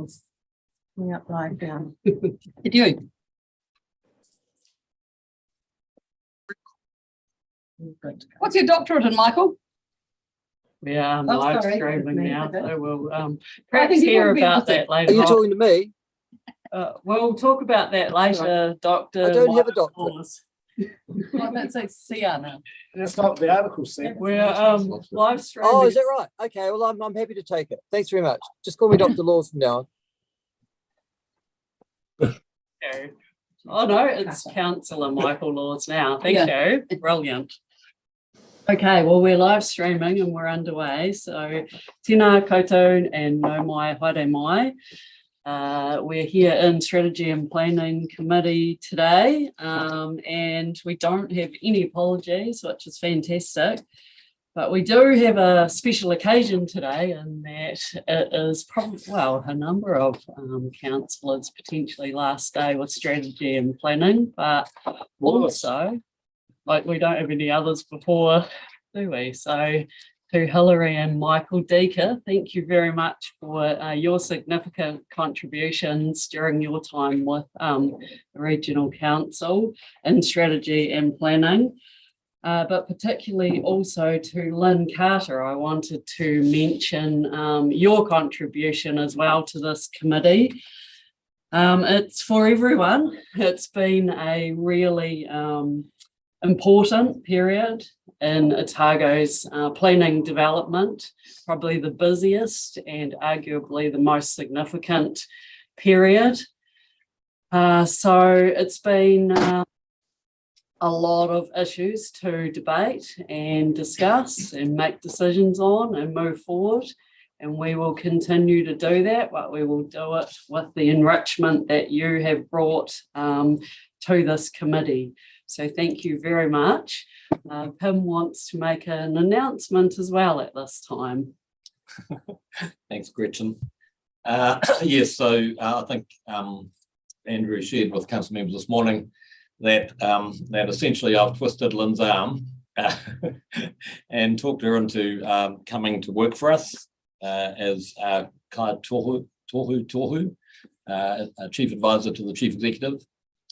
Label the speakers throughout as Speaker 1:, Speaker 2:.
Speaker 1: Michael's coming up live now.
Speaker 2: Did you? What's your doctorate in, Michael?
Speaker 3: We are
Speaker 1: Oh,
Speaker 3: live
Speaker 1: sorry.
Speaker 3: streaming now,
Speaker 1: Okay.
Speaker 3: so we'll
Speaker 2: I
Speaker 3: perhaps
Speaker 2: think you
Speaker 3: hear
Speaker 2: would be
Speaker 3: about
Speaker 2: able to-
Speaker 3: that
Speaker 4: Are
Speaker 3: later
Speaker 4: you
Speaker 3: on.
Speaker 4: talking to me?
Speaker 3: We'll talk about that later, Dr.
Speaker 4: I don't have a doctorate.
Speaker 3: Laws.
Speaker 2: Oh, that's like CR now.
Speaker 5: That's not what the article said.
Speaker 3: We're live streaming.
Speaker 4: Oh, is that right? Okay, well, I'm happy to take it. Thanks very much. Just call me Dr. Laws from now on.
Speaker 3: Okay. Oh no, it's Councillor Michael Laws now. Thank you. Brilliant. Okay, well, we're live streaming and we're underway. So, tēnā koutou and no mai haere mai. We're here in Strategy and Planning Committee today, and we don't have any apologies, which is fantastic. But we do have a special occasion today, in that it is probably, well, a number of councillors' potentially last day with strategy and planning, but also, like, we don't have any others before, do we? So to Hilary and Michael Deaker, thank you very much for your significant contributions during your time with the Regional Council in strategy and planning. But particularly also to Lynn Carter, I wanted to mention your contribution as well to this committee. It's for everyone. It's been a really important period in Otago's planning development, probably the busiest and arguably the most significant period. So it's been a lot of issues to debate and discuss and make decisions on and move forward. And we will continue to do that, but we will do it with the enrichment that you have brought to this committee. So thank you very much. Pim wants to make an announcement as well at this time.
Speaker 6: Thanks, Gretchen. Yes, so I think Andrew shared with council members this morning that essentially I've twisted Lynn's arm and talked her into coming to work for us as Kai Tohu, a chief advisor to the chief executive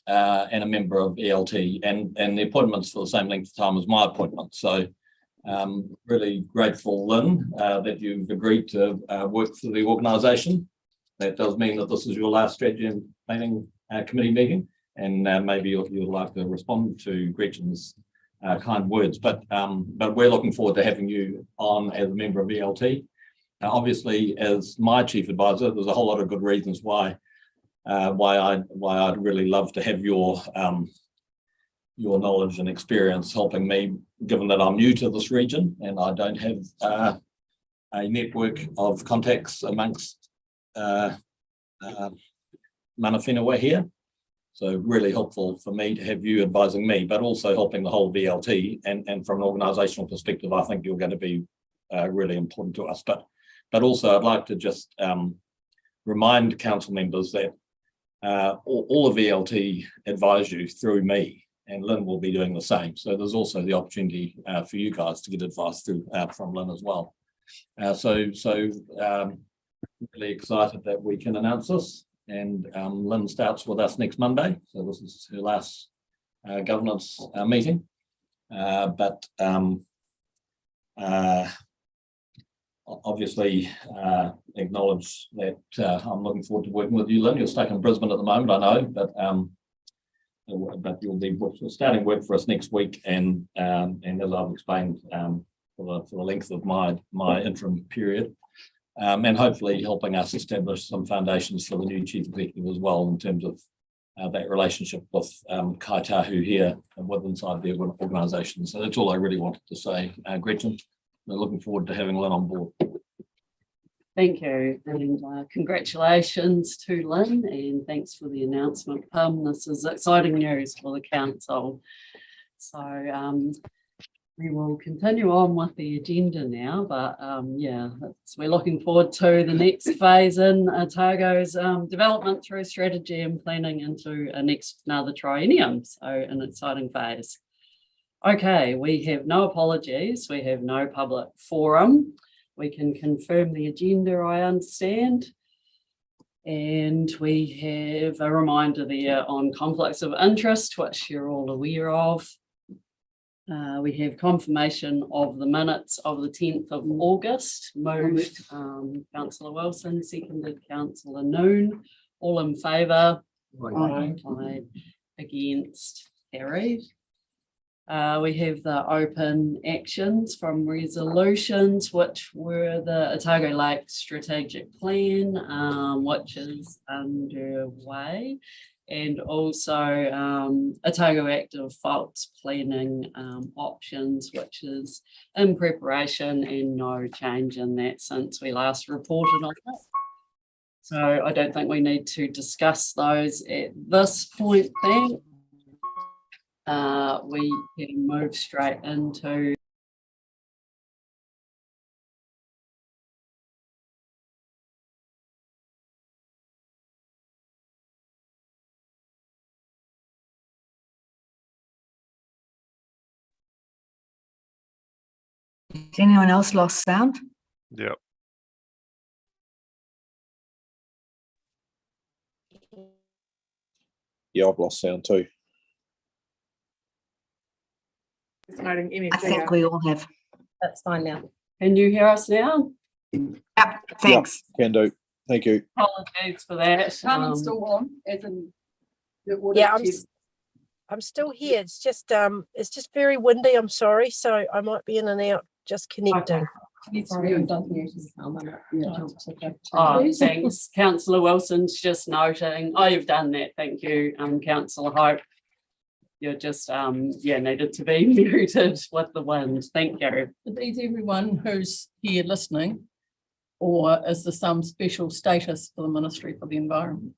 Speaker 6: and a member of ELT, and the appointment's for the same length of time as my appointment. So really grateful, Lynn, that you've agreed to work for the organisation. That does mean that this is your last strategy and planning committee meeting. And maybe you'd like to respond to Gretchen's kind words, but we're looking forward to having you on as a member of ELT. Obviously, as my chief advisor, there's a whole lot of good reasons why I'd really love to have your knowledge and experience helping me, given that I'm new to this region and I don't have a network of contacts amongst mana whenua here. So really helpful for me to have you advising me, but also helping the whole VLT. And from an organisational perspective, I think you're going to be really important to us. But also, I'd like to just remind council members that all of VLT advise you through me, and Lynn will be doing the same. So there's also the opportunity for you guys to get advice through from Lynn as well. So really excited that we can announce this. And Lynn starts with us next Monday, so this is her last governance meeting. But obviously acknowledge that I'm looking forward to working with you, Lynn. You're stuck in Brisbane at the moment, I know, but you'll be starting work for us next week, and as I've explained, for the length of my interim period. And hopefully helping us establish some foundations for the new chief executive as well, in terms of that relationship with Kai Tahu here and with inside the organisation. So that's all I really wanted to say, Gretchen. We're looking forward to having Lynn on board.
Speaker 3: Thank you, and congratulations to Lynn, and thanks for the announcement, Pim. This is exciting news for the council. So we will continue on with the agenda now, but yeah, we're looking forward to the next phase in Otago's development through strategy and planning into another triennium, so an exciting phase. Okay, we have no apologies, we have no public forum. We can confirm the agenda, I understand. And we have a reminder there on conflicts of interest, which you're all aware of. We have confirmation of the minutes of the 10th of August. Moved Councillor Wilson, seconded Councillor Noon. All in favour? Aye. Against? Carried. We have the open actions from resolutions, which were the Otago Lake Strategic Plan, which is underway, and also Otago Active Faults Planning options, which is in preparation, and no change in that since we last reported on it. So I don't think we need to discuss those at this point then. We can move straight into
Speaker 1: Has anyone else lost sound?
Speaker 7: Yep.
Speaker 8: Yeah, I've lost sound too.
Speaker 1: I think we all have.
Speaker 2: That's fine now.
Speaker 3: can you hear us now?
Speaker 1: Yep, thanks.
Speaker 8: Can do. Thank you.
Speaker 3: Apologies for that.
Speaker 2: Carmen's still on, as in.
Speaker 9: Yeah, I'm still here. It's just very windy. I'm sorry, so I might be in and out. Just connecting.
Speaker 3: Oh, thanks. Councillor Wilson's just noting. Oh, you've done that. Thank you, Councillor Hope. You're just needed to be muted with the wind. Thank you.
Speaker 2: Is everyone who's here listening, or is there some special status for the Ministry for the Environment?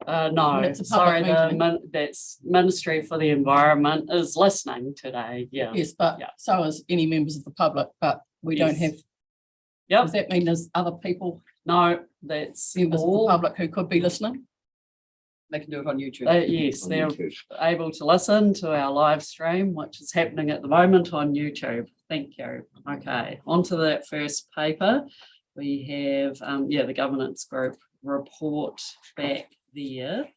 Speaker 3: No,
Speaker 2: It's a
Speaker 3: sorry,
Speaker 2: public
Speaker 3: that's Ministry for the Environment is listening today. Yeah.
Speaker 2: Yes, but
Speaker 3: Yeah.
Speaker 2: so is any members of the public, but we don't
Speaker 3: Yes.
Speaker 2: have,
Speaker 3: Yep.
Speaker 2: does that mean there's other people,
Speaker 3: No, that's
Speaker 2: members of the
Speaker 3: all.
Speaker 2: public who could be listening? They can do it on YouTube.
Speaker 3: Yes, they're able to listen to our live stream, which is happening at the moment on YouTube. Thank you. Okay, on to that first paper. We have, the governance group report back there.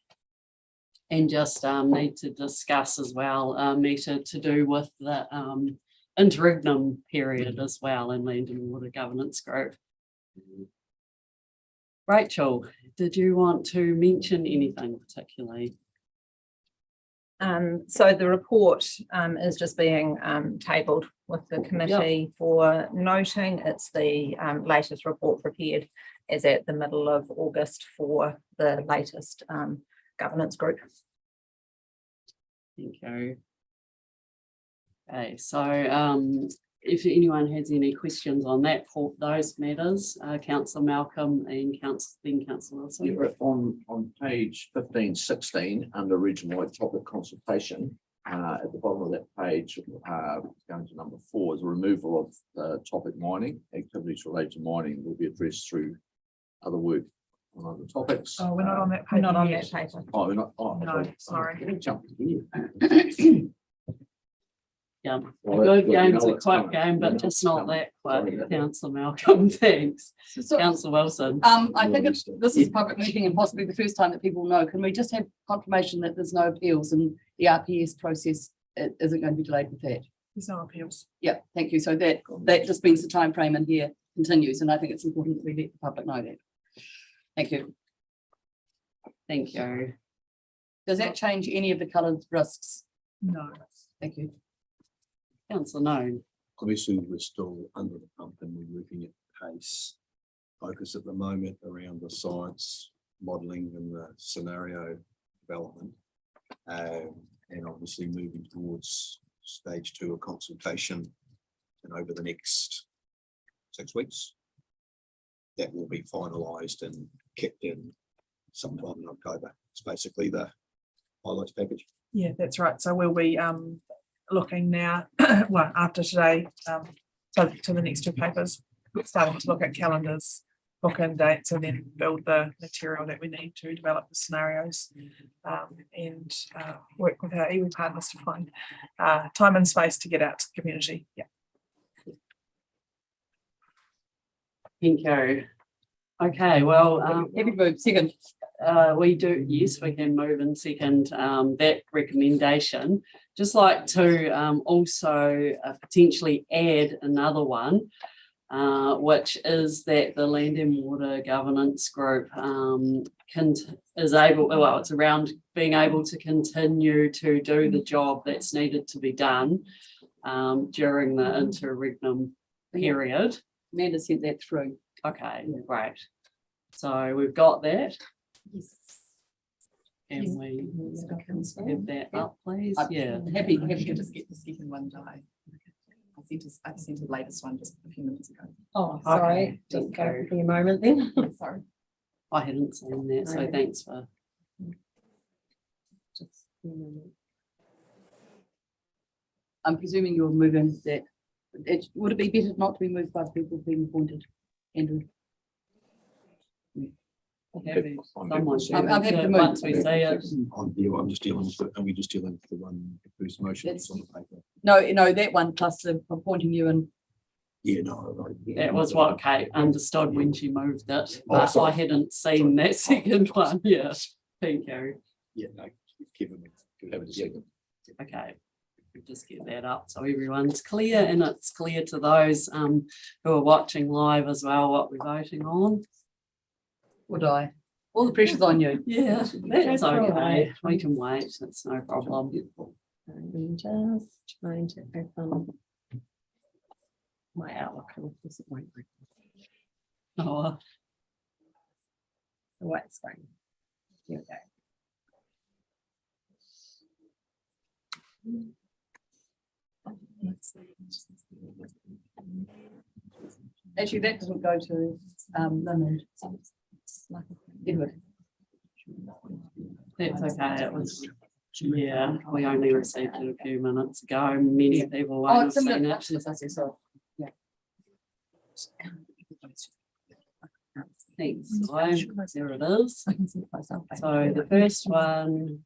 Speaker 3: And just need to discuss as well, a matter to do with the interregnum period as well in Land and Water Governance Group. Rachel, did you want to mention anything particularly?
Speaker 10: So the report is just being tabled with the committee for noting. It's the latest report prepared as at the middle of August for the latest governance group.
Speaker 3: Thank you. Okay, so if anyone has any questions on that, those matters, Councillor Malcolm and Councillor Wilson.
Speaker 5: Yeah, on page 15, 16, under regional topic consultation, at the bottom of that page, going to number 4, is a removal of topic mining. Activities related to mining will be addressed through other work on other topics.
Speaker 11: Oh, we're not on that
Speaker 10: We're
Speaker 11: page.
Speaker 10: not on
Speaker 11: yet.
Speaker 10: that paper.
Speaker 5: Oh, we're not. Oh,
Speaker 11: No,
Speaker 5: okay.
Speaker 11: sorry.
Speaker 5: I'm jumping here.
Speaker 3: Yeah,
Speaker 5: Well,
Speaker 3: good
Speaker 5: look,
Speaker 3: game's
Speaker 5: you know
Speaker 3: a
Speaker 5: it's
Speaker 3: quick
Speaker 5: coming.
Speaker 3: game,
Speaker 5: You
Speaker 3: but
Speaker 5: know
Speaker 3: just
Speaker 5: it's
Speaker 3: not
Speaker 5: coming.
Speaker 3: that
Speaker 5: Sorry
Speaker 3: quick.
Speaker 5: about that.
Speaker 3: Councillor Malcolm, thanks.
Speaker 2: So,
Speaker 3: Councillor Wilson.
Speaker 2: I think this is a public meeting and possibly the first time that people know. Can we just have confirmation that there's no appeals and the RPS process isn't going to be delayed with that?
Speaker 11: There's no appeals.
Speaker 2: Yeah, thank you. So that just means the time frame in here continues, and I think it's important that we let the public know that. Thank you.
Speaker 3: Thank you.
Speaker 2: Does that change any of the coloured risks?
Speaker 11: No.
Speaker 2: Thank you.
Speaker 3: Councillor Noon.
Speaker 8: Obviously, we're still under the pump and we're working at pace. Focus at the moment around the science modelling and the scenario development. And obviously moving towards stage 2 of consultation. And over the next 6 weeks, that will be finalised and kept in sometime in October. It's basically the highlights package.
Speaker 11: Yeah, that's right. So we'll be looking now, well, after today, so to the next 2 papers, starting to look at calendars, book in dates, and then build the material that we need to develop the scenarios and work with our iwi partners to find time and space to get out to the community. Yeah.
Speaker 3: Thank you. Okay, well,
Speaker 2: Happy to move. Second.
Speaker 3: we do, yes, we can move and second that recommendation. Just like to also potentially add another one, which is that the Land and Water Governance Group is able, well, it's around being able to continue to do the job that's needed to be done during the interregnum period.
Speaker 2: Amanda sent that through.
Speaker 3: Okay, great. So we've got that.
Speaker 10: Yes.
Speaker 3: Can we have that up, please? Yeah.
Speaker 2: Happy to just get the second one done. I sent the latest one just a few minutes ago.
Speaker 10: Oh,
Speaker 3: Okay,
Speaker 10: sorry, just
Speaker 3: thank
Speaker 10: go
Speaker 3: you.
Speaker 10: for a moment then.
Speaker 2: Sorry.
Speaker 3: I hadn't seen that, so
Speaker 10: Right.
Speaker 3: thanks for.
Speaker 10: Just a moment.
Speaker 2: I'm presuming you're moving that. Would it be better not to be moved by people being appointed? Andrew?
Speaker 3: Happy-
Speaker 5: I'm
Speaker 3: someone
Speaker 5: happy
Speaker 3: can
Speaker 2: I'm happy to
Speaker 3: do it
Speaker 2: move.
Speaker 3: Once we see it.
Speaker 8: I'm just dealing with, are we just dealing with the one, the first motion that's on the paper?
Speaker 2: No, that one plus the appointing you and
Speaker 8: Yeah, no.
Speaker 3: That was what Kate understood when she moved it,
Speaker 8: Oh,
Speaker 3: but I
Speaker 8: sorry.
Speaker 3: hadn't seen that second one. Yeah, thank you.
Speaker 8: Yeah, no, Kevin, could have it a second.
Speaker 3: Okay, we'll just get that up so everyone's clear, and it's clear to those who are watching live as well what we're voting on.
Speaker 2: would I? All the pressure's on you.
Speaker 3: Yeah, that's
Speaker 10: That's all
Speaker 3: okay.
Speaker 10: right.
Speaker 3: We can wait. It's no problem.
Speaker 10: I'm just trying to open my Outlook. and this won't bring
Speaker 3: Oh,
Speaker 10: the white screen. Here we go.
Speaker 2: Actually, that doesn't go to Lynn. Edward.
Speaker 3: that's okay. It was, yeah, we only received it a few minutes ago. Many people
Speaker 2: Oh,
Speaker 3: won't have
Speaker 2: it's similar.
Speaker 3: seen it.
Speaker 2: Actually, I see, so. Yeah.
Speaker 3: Thanks. So there it is.
Speaker 2: I can see it myself.
Speaker 3: So the first one.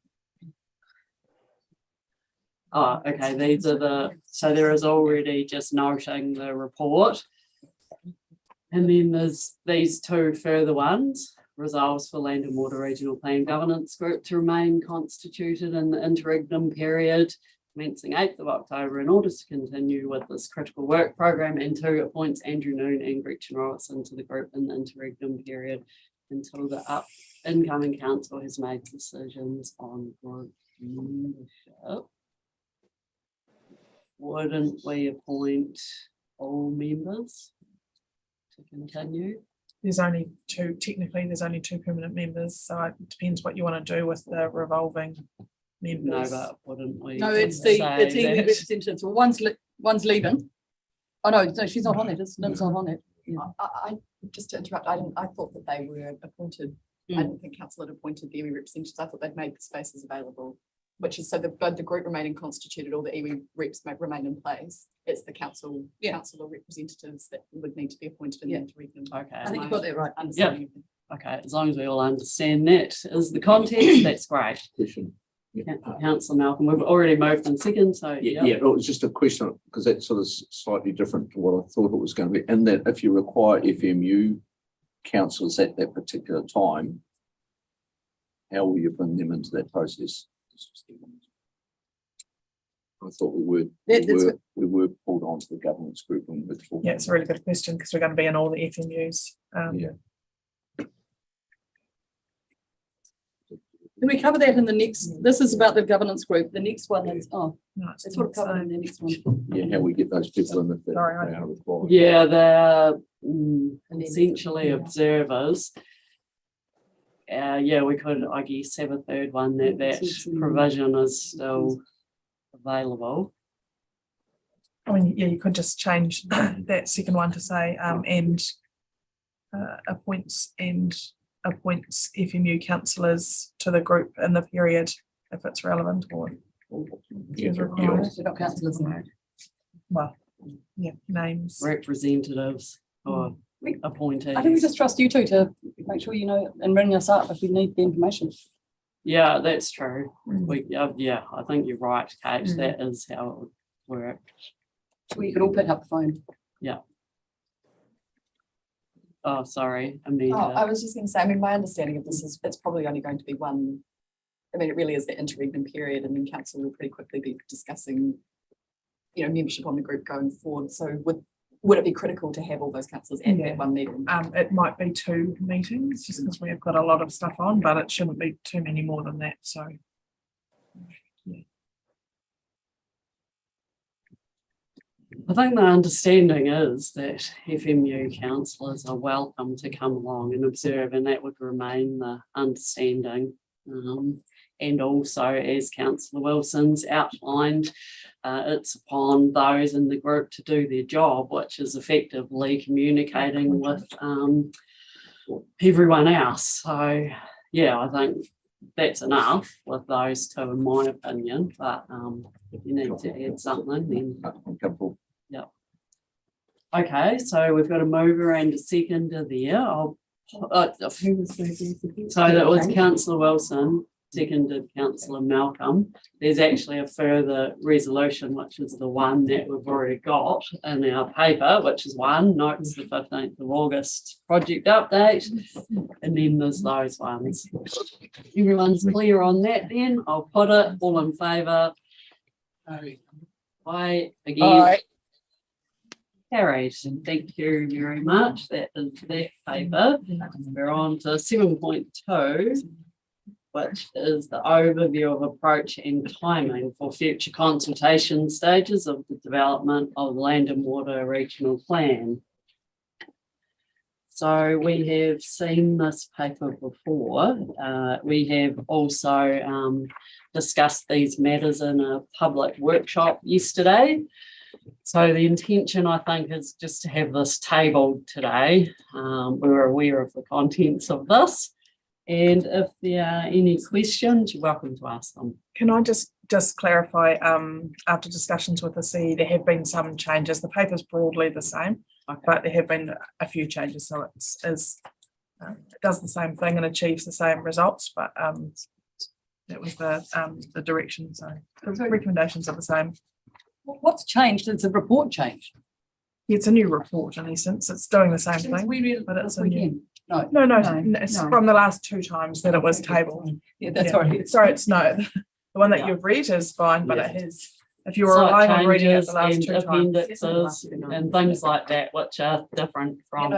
Speaker 3: Oh, okay, these are the, so there is already just noting the report. And then there's these two further ones. Resolves for Land and Water Regional Plan Governance Group to remain constituted in the interregnum period commencing 8th of October in order to continue with this critical work program, and 2, appoints Andrew Noon and Gretchen Robertson to the group in the interregnum period until the incoming council has made decisions on group membership. Wouldn't we appoint all members to continue?
Speaker 11: There's only two, technically, there's only two permanent members, so it depends what you want to do with the revolving
Speaker 3: No,
Speaker 11: members.
Speaker 3: but wouldn't we?
Speaker 2: No, it's
Speaker 3: say
Speaker 2: Iwi
Speaker 3: that-
Speaker 2: representatives. Well, one's leaving. Oh, no, she's not on it. Lynn's not on it.
Speaker 7: I just to interrupt, I thought that they were appointed. I didn't think council had appointed the iwi representatives. I thought they'd made the spaces available, which is so both the group remaining constituted or the iwi reps may remain in place. It's the council or representatives that would need to be appointed in the interregnum.
Speaker 3: Okay.
Speaker 2: I think you got that right.
Speaker 7: Understanding.
Speaker 3: Okay, as long as we all understand that is the context, that's great.
Speaker 5: Question. Yeah,
Speaker 3: Councillor Malcolm, we've already moved in second, so
Speaker 5: yeah, it was just a question, because that's sort of slightly different to what I thought it was going to be, in that if you require FMU councillors at that particular time, how will you bring them into that process? I thought we were pulled onto the governance group and we're talking.
Speaker 11: Yeah, it's a really good question because we're going to be in all the FMUs.
Speaker 5: Yeah.
Speaker 2: Can we cover that in the next? This is about the governance group. The next one is,
Speaker 11: No,
Speaker 2: it's sort of covered in the next one.
Speaker 5: Yeah, how we get those people in if they
Speaker 11: Sorry, I-
Speaker 5: they are required.
Speaker 3: yeah, they're essentially observers. Yeah, we could, I guess, have a third one that provision is still available.
Speaker 11: I mean, yeah, you could just change that second one to say and appoints FMU councillors to the group in the period if it's relevant or
Speaker 5: Yeah,
Speaker 11: is
Speaker 5: yeah.
Speaker 11: required.
Speaker 2: We've got councillors in there.
Speaker 11: Well, yeah, names.
Speaker 3: Representatives or appointees.
Speaker 2: I think we just trust you two to make sure you know and ring us up if we need the information.
Speaker 3: Yeah, that's true. Yeah, I think you're right, Kate. That is how it would work.
Speaker 2: We could all pick up the phone.
Speaker 3: Yeah. Oh, sorry,
Speaker 7: I
Speaker 3: Amanda.
Speaker 7: was just going to say, I mean, my understanding of this is it's probably only going to be one. I mean, it really is the interregnum period, and then council will pretty quickly be discussing, membership on the group going forward. So would it be critical to have all those councillors at that one meeting?
Speaker 11: It might be 2 meetings, just because we've got a lot of stuff on, but it shouldn't be too many more than that, so.
Speaker 3: I think the understanding is that FMU councillors are welcome to come along and observe, and that would remain the understanding. And also, as Councillor Wilson's outlined, it's upon those in the group to do their job, which is effectively communicating with everyone else. So, yeah, I think that's enough with those two, in my opinion. But if you need to add something, then yeah. Okay, so we've got a mover and a seconder there. So that was Councillor Wilson, seconded Councillor Malcolm. There's actually a further resolution, which is the one that we've already got in our paper, which is one, notes the 15th of August project update. And then there's those ones. Everyone's clear on that then? I'll put it all in favour. Aye, again. Carried. Thank you very much. That is that paper. We're on to 7.2. Which is the overview of approach and timing for future consultation stages of the development of Land and Water Regional Plan. So we have seen this paper before. We have also discussed these matters in a public workshop yesterday. So the intention, I think, is just to have this tabled today. We're aware of the contents of this. And if there are any questions, you're welcome to ask them.
Speaker 11: Can I just clarify, after discussions with the CE, there have been some changes. The paper's broadly the same, but there have been a few changes. So it does the same thing and achieves the same results, but that was the direction. So the recommendations are the same.
Speaker 2: What's changed? It's a report change.
Speaker 11: It's a new report in essence. It's doing the same thing, but it's a new. No, it's from the last 2 times that it was tabled.
Speaker 2: Yeah, that's right.
Speaker 11: Sorry, it's no. The one that you've read is fine, but it has, if you were relying on reading it the last 2 times.
Speaker 3: Appendixes and things like that, which are different from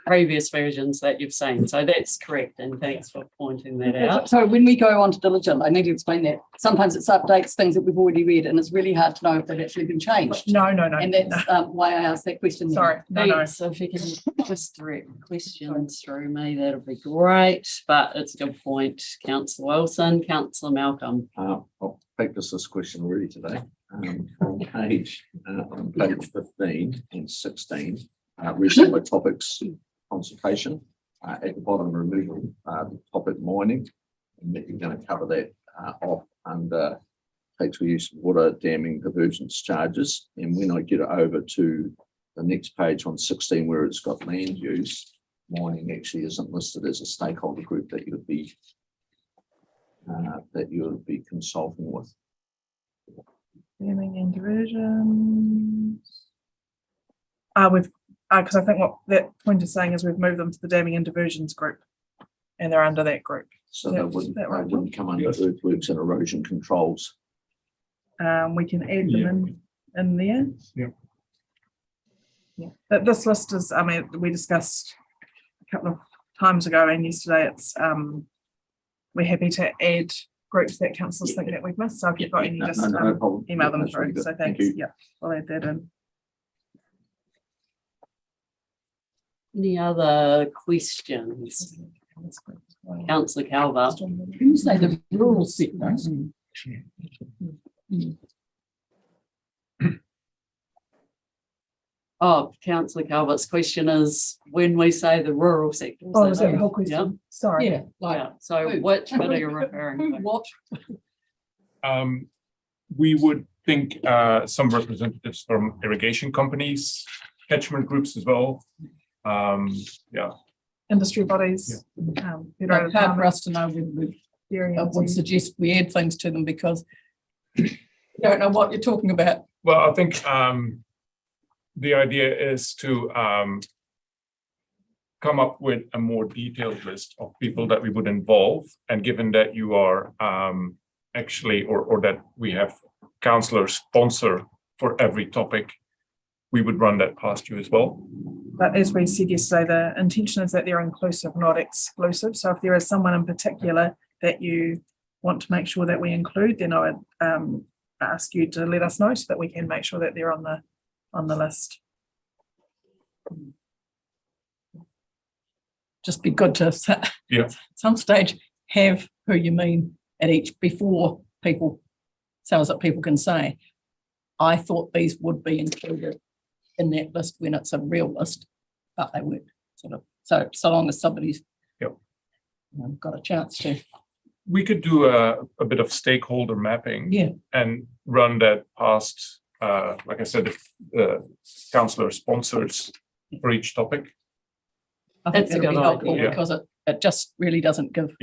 Speaker 3: previous versions that you've seen. So that's correct, and thanks for pointing that out.
Speaker 2: So when we go on to diligent, I need to explain that. Sometimes it updates things that we've already read, and it's really hard to know if they've actually been changed.
Speaker 11: No.
Speaker 2: And that's why I asked that question.
Speaker 11: Sorry,
Speaker 3: So if you can just direct questions through me, that'll be great. But it's a good point, Councillor Wilson. Councillor Malcolm.
Speaker 5: I'll practice this question already today. On page 15 and 16, recent topics consultation. At the bottom, removal the topic mining, and that you're going to cover that off under takes for use of water, damming, divergence charges. And when I get it over to the next page on 16, where it's got land use, mining actually isn't listed as a stakeholder group that you'd be consulting with.
Speaker 11: Damming and diversions. Because I think what that point is saying is we've moved them to the damming and diversions group, and they're under that group.
Speaker 5: So they wouldn't come under earthworks and erosion controls.
Speaker 11: We can add them in there. Yeah. But this list is, I mean, we discussed a couple of times ago and yesterday. It's we're happy to add groups that councillors think that we've missed. So if you've got any, just email them through. Really, so thanks. Yeah, I'll add that in.
Speaker 3: Any other questions? Councillor Calvert.
Speaker 2: Can you say the rural sector?
Speaker 3: Oh, Councillor Calvert's question is when we say the rural sector.
Speaker 11: Oh, is that the whole question?
Speaker 3: Yeah.
Speaker 11: Sorry.
Speaker 2: Yeah.
Speaker 3: So which bit are you referring to?
Speaker 2: What?
Speaker 12: We would think some representatives from irrigation companies, catchment groups as well.
Speaker 11: Industry bodies.
Speaker 2: It's hard for us to know when we would suggest we add things to them because you don't know what you're talking about.
Speaker 12: Well, I think the idea is to come up with a more detailed list of people that we would involve. And given that you are actually, or that we have councillors sponsor for every topic, we would run that past you as well.
Speaker 11: But as we said yesterday, the intention is that they're inclusive, not exclusive. So if there is someone in particular that you want to make sure that we include, then I would ask you to let us know so that we can make sure that they're on the list.
Speaker 2: Just be good to
Speaker 12: Yeah.
Speaker 2: some stage have who you mean at each before people, so as that people can say, I thought these would be included in that list when it's a real list, but they weren't sort of. So long as somebody's got a chance to.
Speaker 12: We could do a bit of stakeholder mapping.
Speaker 2: Yeah.
Speaker 12: And run that past, like I said, councillor sponsors for each topic.
Speaker 2: I think
Speaker 3: That's a
Speaker 2: that'll be
Speaker 3: good
Speaker 2: helpful
Speaker 3: idea.
Speaker 2: because it just really doesn't give.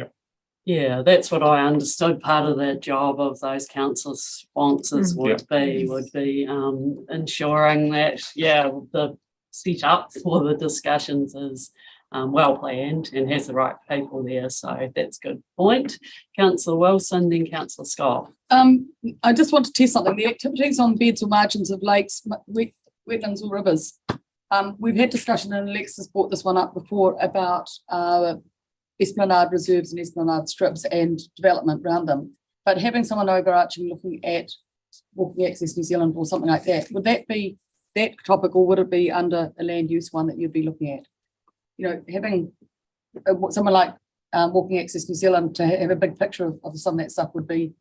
Speaker 3: Yeah, that's what I understood. Part of the job of those council sponsors would be ensuring that, the setup for the discussions is well planned and has the right people there. So that's a good point. Councillor Wilson, then Councillor Scott.
Speaker 2: I just want to test something. The activities on beds or margins of lakes, wetlands or rivers. We've had discussion, and Alexis brought this one up before, about esplanade reserves and esplanade strips and development around them. But having someone overarching looking at Walking Access New Zealand or something like that, would that be that topic, or would it be under a land use one that you'd be looking at? You know, having someone like Walking Access New Zealand to have a big picture of some of that stuff would be,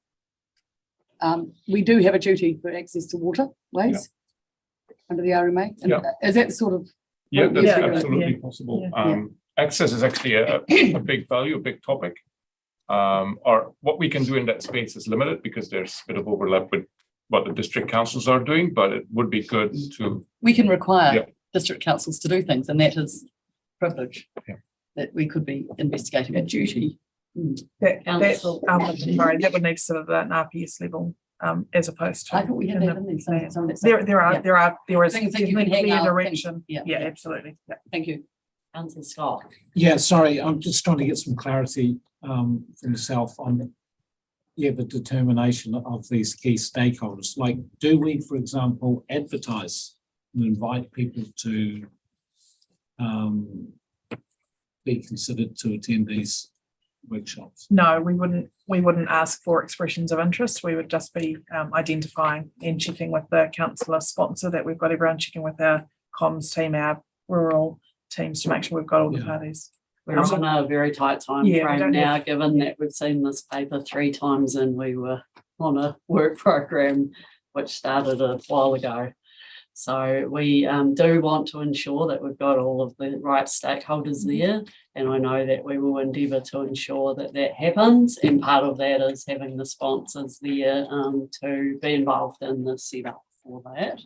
Speaker 2: we do have a duty for access to waterways under the RMA. And is that sort of?
Speaker 12: Yeah, that's
Speaker 11: Yeah.
Speaker 12: absolutely possible. Access is actually a big value, a big topic. Or what we can do in that space is limited because there's a bit of overlap with what the district councils are doing, but it would be good to.
Speaker 2: We can require district councils to do things, and that is privilege that we could be investigating a duty.
Speaker 11: That would need sort of an RPS level, as opposed to.
Speaker 2: I thought we had that in
Speaker 11: there is
Speaker 2: things that you
Speaker 11: definitely
Speaker 2: can hang
Speaker 11: clear
Speaker 2: out,
Speaker 11: direction.
Speaker 2: things-
Speaker 11: Yeah, absolutely. Yeah.
Speaker 2: Thank you.
Speaker 3: Councillor Scott.
Speaker 13: Yeah, sorry, I'm just trying to get some clarity from yourself on the determination of these key stakeholders. Like, do we, for example, advertise and invite people to be considered to attend these workshops?
Speaker 11: No, we wouldn't ask for expressions of interest. We would just be identifying and checking with the councillor sponsor that we've got everyone, checking with our comms team, our rural teams, to make sure we've got all the parties.
Speaker 3: We're on a very tight time frame now, given that we've seen this paper 3 times and we were on a work program which started a while ago. So we do want to ensure that we've got all of the right stakeholders there, and I know that we will endeavour to ensure that that happens, and part of that is having the sponsors there to be involved in the setup for that.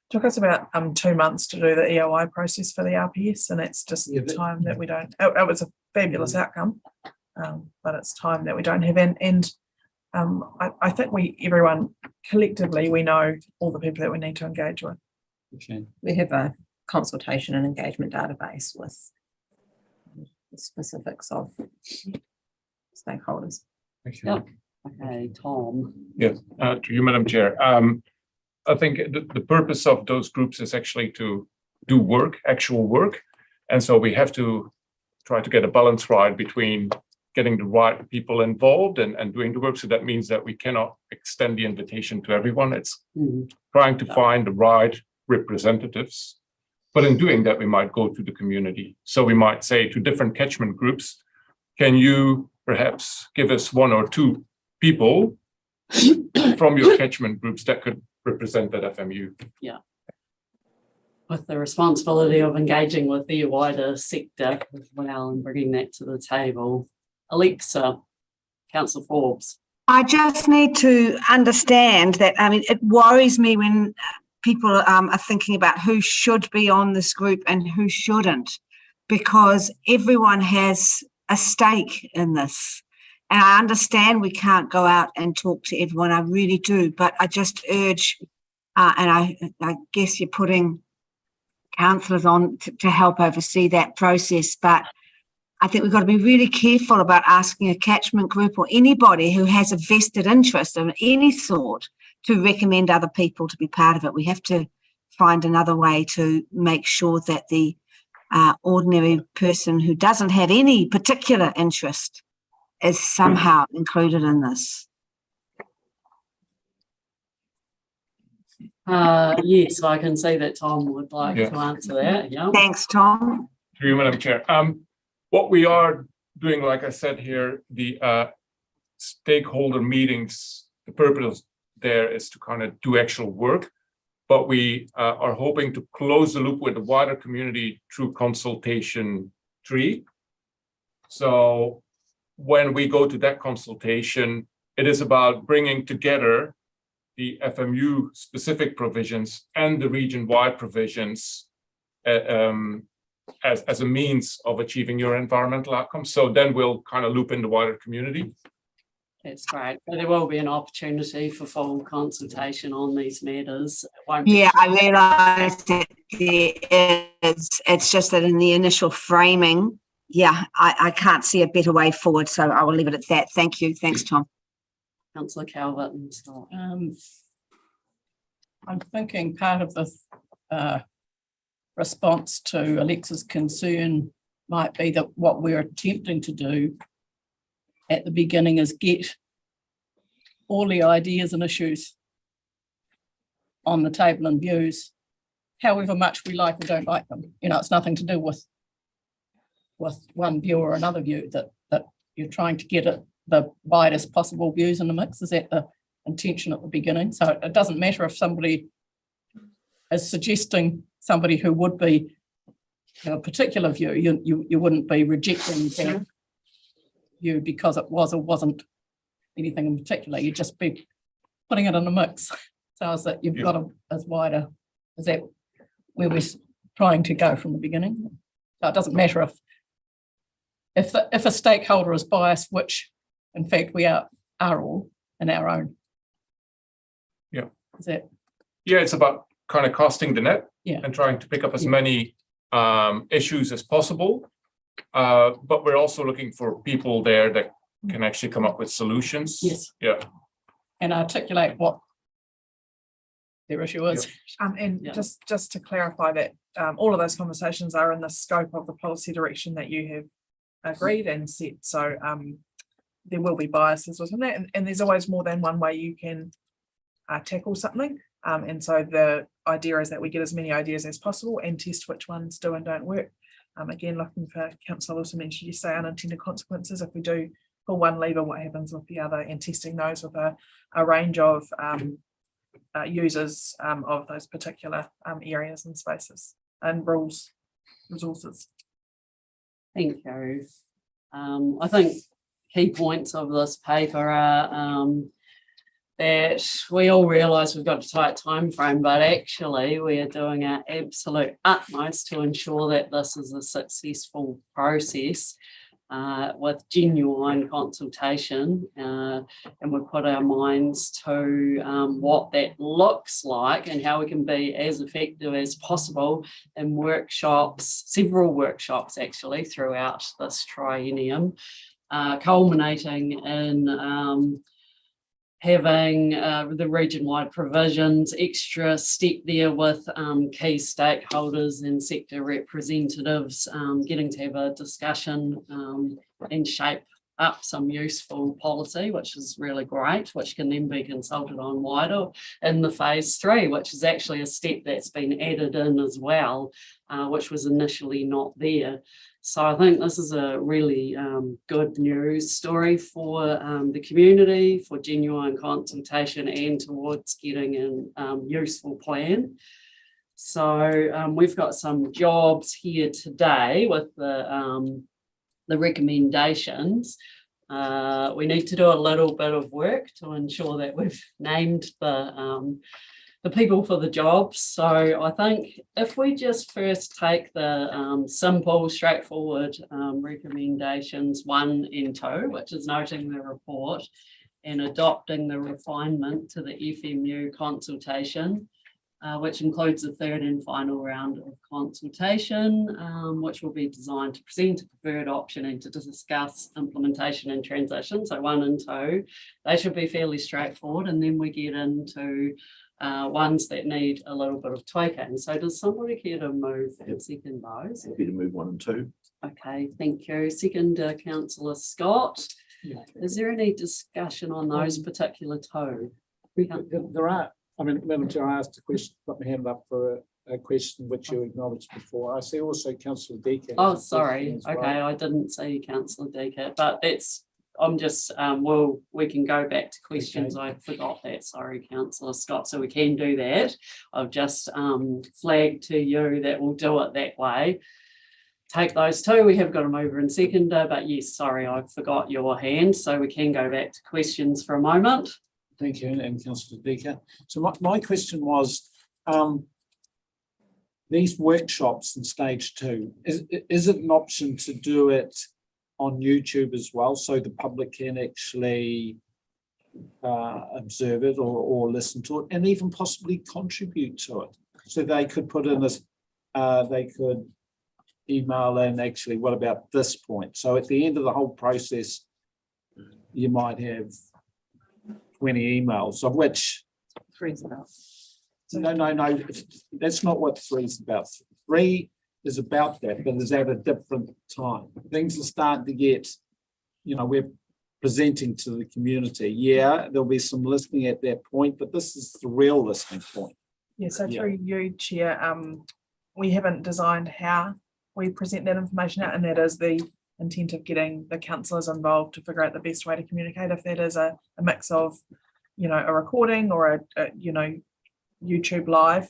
Speaker 11: Took us about 2 months to do the EOI process for the RPS, and it's just time that we don't. It was a fabulous outcome, but it's time that we don't have. And I think everyone collectively, we know all the people that we need to engage with.
Speaker 10: Okay. We have a consultation and engagement database with the specifics of stakeholders.
Speaker 3: Okay, Tom.
Speaker 12: Yes, to you, Madam Chair. I think the purpose of those groups is actually to do work, actual work. And so we have to try to get a balance right between getting the right people involved and doing the work. So that means that we cannot extend the invitation to everyone. It's trying to find the right representatives. But in doing that, we might go to the community. So we might say to different catchment groups, can you perhaps give us 1 or 2 people from your catchment groups that could represent that FMU?
Speaker 3: Yeah. With the responsibility of engaging with the wider sector as well and bringing that to the table. Alexa, Councillor Forbes.
Speaker 1: I just need to understand that, I mean, it worries me when people are thinking about who should be on this group and who shouldn't, because everyone has a stake in this. And I understand we can't go out and talk to everyone, I really do, but I just urge, and I guess you're putting councillors on to help oversee that process. But I think we've got to be really careful about asking a catchment group or anybody who has a vested interest of any sort to recommend other people to be part of it. We have to find another way to make sure that the ordinary person who doesn't have any particular interest is somehow included in this.
Speaker 3: Yes, I can see that Tom would like to answer that. Yeah.
Speaker 1: Thanks, Tom.
Speaker 12: Through you, Madam Chair. What we are doing, like I said here, the stakeholder meetings, the purpose there is to kind of do actual work, but we are hoping to close the loop with the wider community through consultation 3. So when we go to that consultation, it is about bringing together the FMU specific provisions and the region-wide provisions as a means of achieving your environmental outcomes. So then we'll kind of loop in the wider community.
Speaker 3: That's great. But there will be an opportunity for full consultation on these matters.
Speaker 1: Yeah, I realise that there is. It's just that in the initial framing, I can't see a better way forward. So I will leave it at that. Thank you. Thanks, Tom.
Speaker 3: Councillor Calvert and Scott.
Speaker 14: I'm thinking part of the response to Alexa's concern might be that what we're attempting to do at the beginning is get all the ideas and issues on the table and views, however much we like or don't like them. You know, it's nothing to do with one view or another view, that you're trying to get it the widest possible views in the mix. Is that the intention at the beginning? So it doesn't matter if somebody is suggesting somebody who would be a particular view, you wouldn't be rejecting their view because it was or wasn't anything in particular. You'd just be putting it in a mix. So is that you've got a as wider, is that where we're trying to go from the beginning? So it doesn't matter if a stakeholder is biased, which in fact we are all in our own.
Speaker 12: Yeah.
Speaker 14: Is that?
Speaker 12: Yeah, it's about kind of casting the net and trying to pick up as many issues as possible. But we're also looking for people there that can actually come up with solutions.
Speaker 14: Yes.
Speaker 12: Yeah.
Speaker 14: And articulate what their issue is.
Speaker 11: Just to clarify that all of those conversations are in the scope of the policy direction that you have agreed and set. So there will be biases within that, and there's always more than one way you can tackle something. And so the idea is that we get as many ideas as possible and test which ones do and don't work. Again, looking for council also mentioned you say unintended consequences. If we do pull one lever, what happens with the other, and testing those with a range of users of those particular areas and spaces and resources.
Speaker 3: Thank you. I think key points of this paper are that we all realise we've got a tight time frame, but actually we are doing our absolute utmost to ensure that this is a successful process with genuine consultation, and we've put our minds to what that looks like and how we can be as effective as possible in workshops, several workshops actually throughout this triennium, culminating in having the region-wide provisions, extra step there with key stakeholders and sector representatives, getting to have a discussion and shape up some useful policy, which is really great, which can then be consulted on wider in the phase 3, which is actually a step that's been added in as well, which was initially not there. So I think this is a really good news story for the community, for genuine consultation and towards getting a useful plan. So we've got some jobs here today with the recommendations. We need to do a little bit of work to ensure that we've named the people for the jobs. So I think if we just first take the simple, straightforward recommendations 1 and 2, which is noting the report and adopting the refinement to the FMU consultation, which includes the third and final round of consultation, which will be designed to present a preferred option and to discuss implementation and transition. So 1 and 2, they should be fairly straightforward, and then we get into ones that need a little bit of tweaking. So does somebody care to move and second those?
Speaker 5: Happy to move 1 and 2.
Speaker 3: Okay, thank you. Second, Councillor Scott.
Speaker 13: Yeah.
Speaker 3: Is there any discussion on those particular two?
Speaker 13: There are, I mean, Madam Chair, I asked a question, put my hand up for a question which you acknowledged before. I see also Councillor Deacon.
Speaker 3: Oh, sorry. Okay, I didn't see Councillor Deacon, but it's, I'm just, well, we can go back to questions. I forgot that. Sorry, Councillor Scott. So we can do that. I've just flagged to you that we'll do it that way. Take those two. We have got a mover and seconder, but yes, sorry, I forgot your hand. So we can go back to questions for a moment.
Speaker 13: Thank you, and Councillor Deacon. So my question was, these workshops in stage 2, is it an option to do it on YouTube as well, so the public can actually observe it or listen to it, and even possibly contribute to it? So they could put in this, they could email in, actually, what about this point? So at the end of the whole process, you might have 20 emails, of which
Speaker 11: 3's about.
Speaker 13: No, that's not what 3's about. 3 is about that, but it's at a different time. Things are starting to get, we're presenting to the community. Yeah, there'll be some listening at that point, but this is the real listening point.
Speaker 11: Yeah, so through you, Chair, we haven't designed how we present that information out, and that is the intent of getting the councillors involved to figure out the best way to communicate. If that is a mix of, a recording or a YouTube live,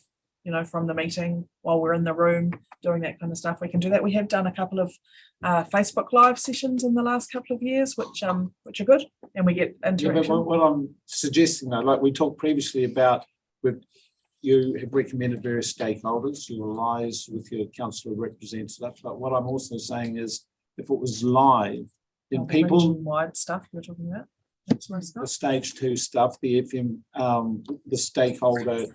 Speaker 11: from the meeting while we're in the room doing that kind of stuff, we can do that. We have done a couple of Facebook live sessions in the last couple of years, which are good, and we get interaction.
Speaker 13: But what I'm suggesting, though, like we talked previously about, you have recommended various stakeholders, you liaise with your councillor representative. But what I'm also saying is, if it was live, then people
Speaker 11: wide stuff you're talking about.
Speaker 13: The stage 2 stuff, the FM, the stakeholder.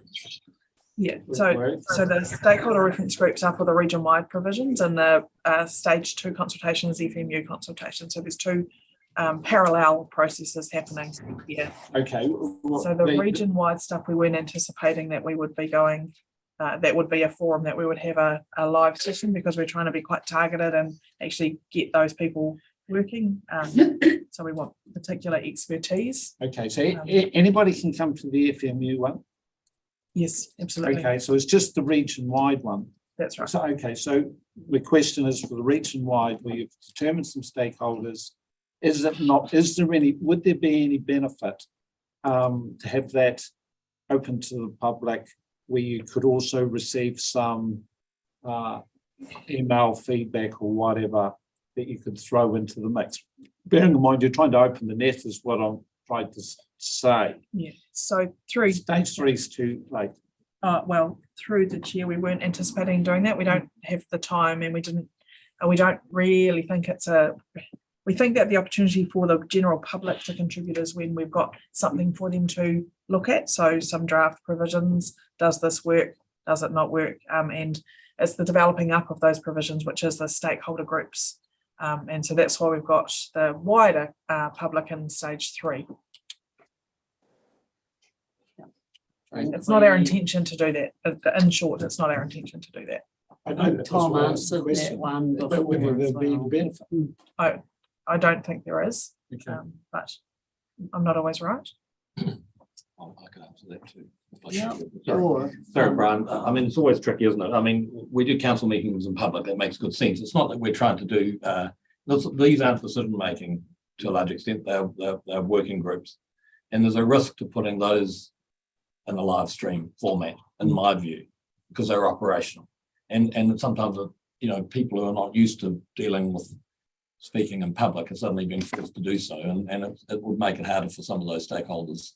Speaker 11: Yeah, so the stakeholder reference groups are for the region-wide provisions, and the stage 2 consultation is FMU consultation. So there's 2 parallel processes happening here.
Speaker 13: Okay.
Speaker 11: So the region-wide stuff, we weren't anticipating that we would be going, that would be a forum that we would have a live session, because we're trying to be quite targeted and actually get those people working. So we want particular expertise.
Speaker 13: Okay, so anybody can come to the FMU one?
Speaker 11: Yes, absolutely.
Speaker 13: Okay, so it's just the region-wide one.
Speaker 11: That's right.
Speaker 13: So, okay, so the question is, for the region-wide, we've determined some stakeholders. Would there be any benefit to have that open to the public, where you could also receive some email feedback or whatever that you could throw into the mix? Bearing in mind, you're trying to open the net, is what I'm trying to say.
Speaker 11: Yeah, so through
Speaker 13: stage 3 is too late.
Speaker 11: Well, through the chair, we weren't anticipating doing that. We don't have the time, and we don't really think we think that the opportunity for the general public to contribute is when we've got something for them to look at. So some draft provisions, does this work? Does it not work? And it's the developing up of those provisions, which is the stakeholder groups. And so that's why we've got the wider public in stage 3. It's not our intention to do that. In short, it's not our intention to do that.
Speaker 13: I know
Speaker 3: Tom answered that one before.
Speaker 11: I don't think there is,
Speaker 13: okay.
Speaker 11: But I'm not always right.
Speaker 6: I can answer that too.
Speaker 3: Yeah, sure.
Speaker 6: Sorry, Brian. I mean, it's always tricky, isn't it? I mean, we do council meetings in public. That makes good sense. It's not that we're trying to do, these aren't decision making to a large extent. They're working groups. And there's a risk to putting those in a live stream format, in my view, because they're operational. And sometimes, people who are not used to dealing with speaking in public are suddenly being forced to do so. And it would make it harder for some of those stakeholders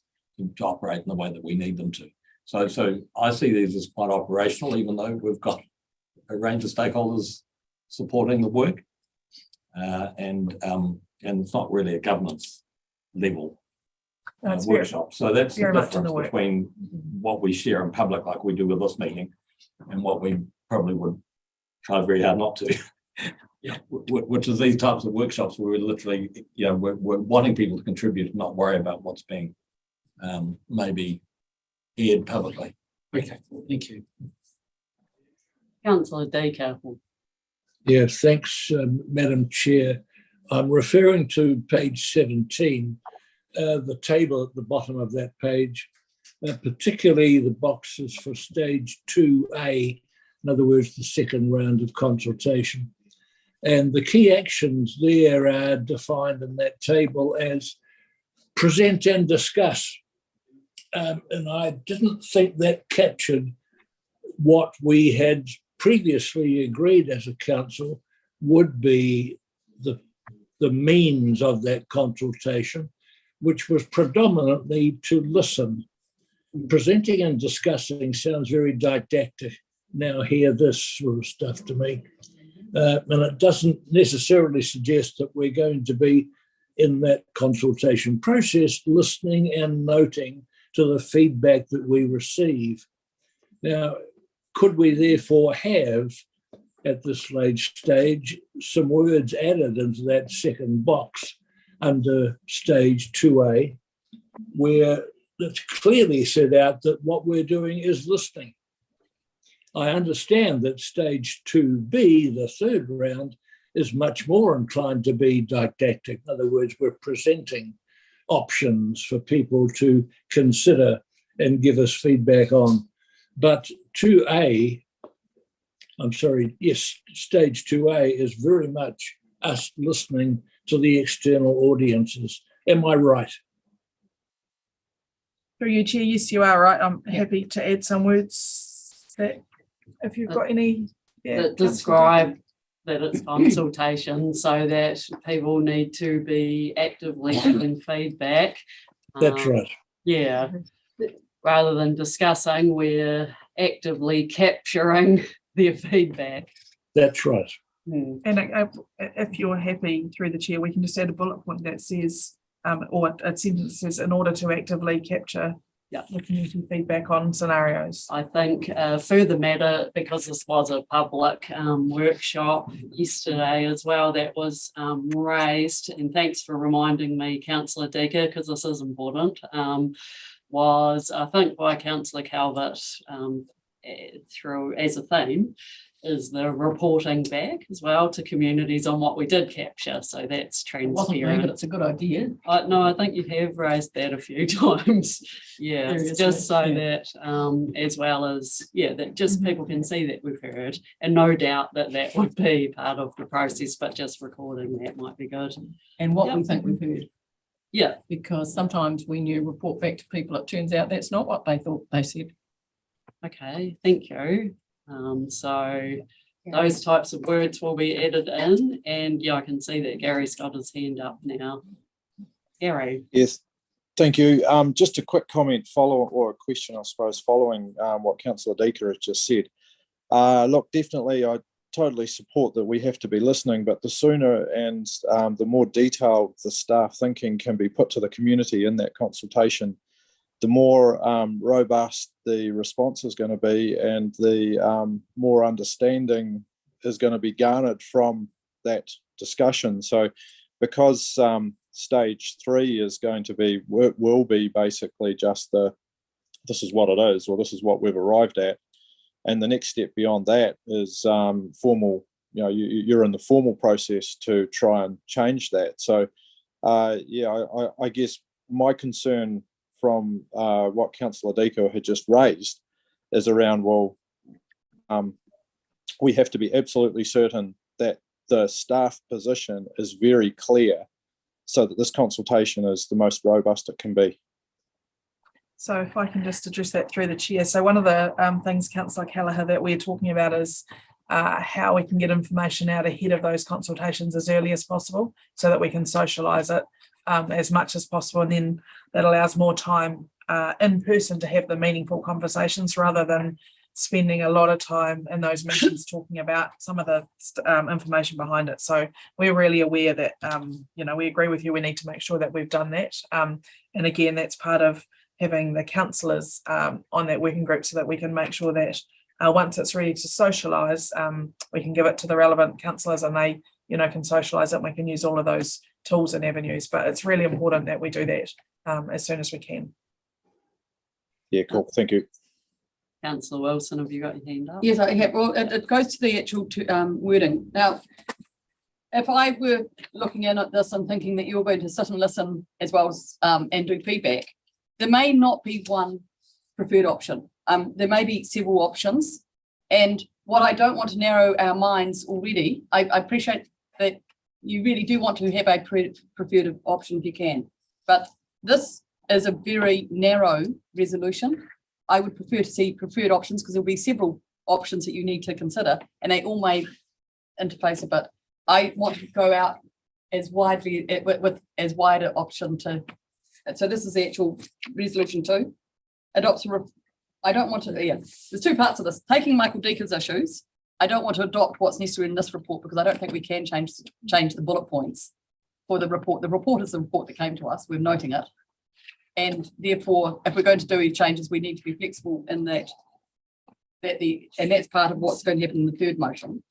Speaker 6: to operate in the way that we need them to. So I see these as quite operational, even though we've got a range of stakeholders supporting the work. And it's not really a governance level
Speaker 11: No, it's very-
Speaker 6: workshops. So that's the
Speaker 11: very much in
Speaker 6: difference
Speaker 11: the work.
Speaker 6: between what we share in public, like we do with this meeting, and what we probably would try very hard not to. Yeah, which is these types of workshops where we're literally, we're wanting people to contribute, not worry about what's being maybe aired publicly.
Speaker 13: Okay, thank you.
Speaker 3: Councillor Deaker.
Speaker 15: Yeah, thanks, Madam Chair. I'm referring to page 17, the table at the bottom of that page, particularly the boxes for stage 2A, in other words, the second round of consultation. And the key actions there are defined in that table as present and discuss. And I didn't think that captured what we had previously agreed as a council would be the means of that consultation, which was predominantly to listen. Presenting and discussing sounds very didactic. Now hear this sort of stuff to me. And it doesn't necessarily suggest that we're going to be in that consultation process listening and noting to the feedback that we receive. Now, could we therefore have, at this late stage, some words added into that second box under stage 2A, where it's clearly set out that what we're doing is listening? I understand that stage 2B, the third round, is much more inclined to be didactic. In other words, we're presenting options for people to consider and give us feedback on. But 2A, stage 2A is very much us listening to the external audiences. Am I right?
Speaker 11: Through you, Chair, yes, you are right. I'm happy to add some words that if you've got any.
Speaker 3: That describe that it's consultation, so that people need to be actively giving feedback.
Speaker 15: That's right.
Speaker 3: Yeah. Rather than discussing, we're actively capturing their feedback.
Speaker 15: That's right.
Speaker 11: And if you're happy, through the Chair, we can just add a bullet point that says, or a sentence says, in order to actively capture the community feedback on scenarios.
Speaker 3: I think further matter, because this was a public workshop yesterday as well that was raised, and thanks for reminding me, Councillor Deaker, because this is important, was I think by Councillor Calvert through as a theme is the reporting back as well to communities on what we did capture. So that's transparent.
Speaker 14: But it's a good idea.
Speaker 3: No, I think you have raised that a few times. Yeah, just so that as well as, that just people can see that we've heard, and no doubt that that would be part of the process, but just recording that might be good.
Speaker 14: And what we think we've heard.
Speaker 3: Yeah.
Speaker 14: Because sometimes when you report back to people, it turns out that's not what they thought they said.
Speaker 3: Okay, thank you. So those types of words will be added in, and I can see that Gary's got his hand up now. Gary.
Speaker 16: Yes, thank you. Just a quick comment or a question, I suppose, following what Councillor Deaker has just said. Look, definitely, I totally support that we have to be listening, but the sooner and the more detailed the staff thinking can be put to the community in that consultation, the more robust the response is going to be, and the more understanding is going to be garnered from that discussion. So because stage 3 is going to be, will be basically just this is what it is, or this is what we've arrived at. And the next step beyond that is formal, you're in the formal process to try and change that. So I guess my concern from what Councillor Deaker had just raised is around, we have to be absolutely certain that the staff position is very clear so that this consultation is the most robust it can be.
Speaker 11: So if I can just address that through the Chair. So one of the things, Councillor Callagher, that we're talking about is how we can get information out ahead of those consultations as early as possible so that we can socialise it as much as possible, and then that allows more time in person to have the meaningful conversations rather than spending a lot of time in those meetings talking about some of the information behind it. So we're really aware that, we agree with you. We need to make sure that we've done that. And again, that's part of having the councillors on that working group so that we can make sure that once it's ready to socialise, we can give it to the relevant councillors and they, can socialise it and we can use all of those tools and avenues. But it's really important that we do that as soon as we can.
Speaker 16: Yeah, cool. Thank you.
Speaker 3: Councillor Wilson, have you got your hand up?
Speaker 2: Yes, I have. Well, it goes to the actual wording. Now, if I were looking in at this and thinking that you're going to sit and listen as well as and do feedback, there may not be one preferred option. There may be several options. And what I don't want to narrow our minds already, I appreciate that you really do want to have a preferred option if you can. But this is a very narrow resolution. I would prefer to see preferred options because there'll be several options that you need to consider and they all may interface a bit. I want to go out as widely with as wide an option to, so this is the actual resolution 2. Adopts I don't want to, there's 2 parts of this. Taking Michael Deaker's issues, I don't want to adopt what's necessary in this report because I don't think we can change the bullet points for the report. The report is the report that came to us, we're noting it. And therefore, if we're going to do any changes, we need to be flexible in that and that's part of what's going to happen in the 3rd motion,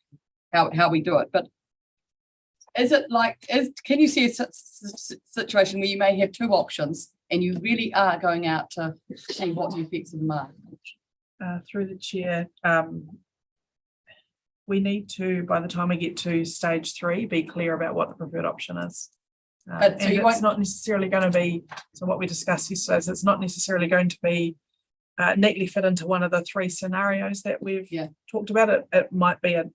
Speaker 2: how we do it. But is it can you see a situation where you may have 2 options and you really are going out to see what the effects of them are?
Speaker 11: Through the chair, we need to, by the time we get to stage 3, be clear about what the preferred option is.
Speaker 2: But so
Speaker 11: and
Speaker 2: it's
Speaker 11: not necessarily going to be, so what we discussed yesterday is it's not necessarily going to be neatly fit into one of the 3 scenarios that we've talked about. It might be an